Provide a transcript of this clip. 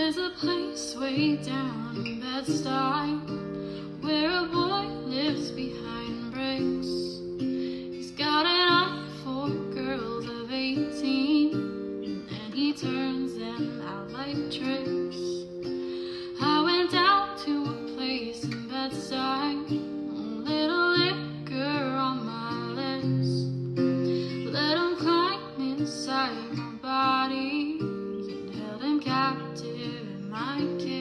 There's a place way down in Bed-Stuy where a boy lives behind bricks. He's got an eye for girls of 18, and he turns them out like tricks. I went down to a place in Bed-Stuy, a little liquor on my lips. Let him climb inside my body, held him captive in my kiss.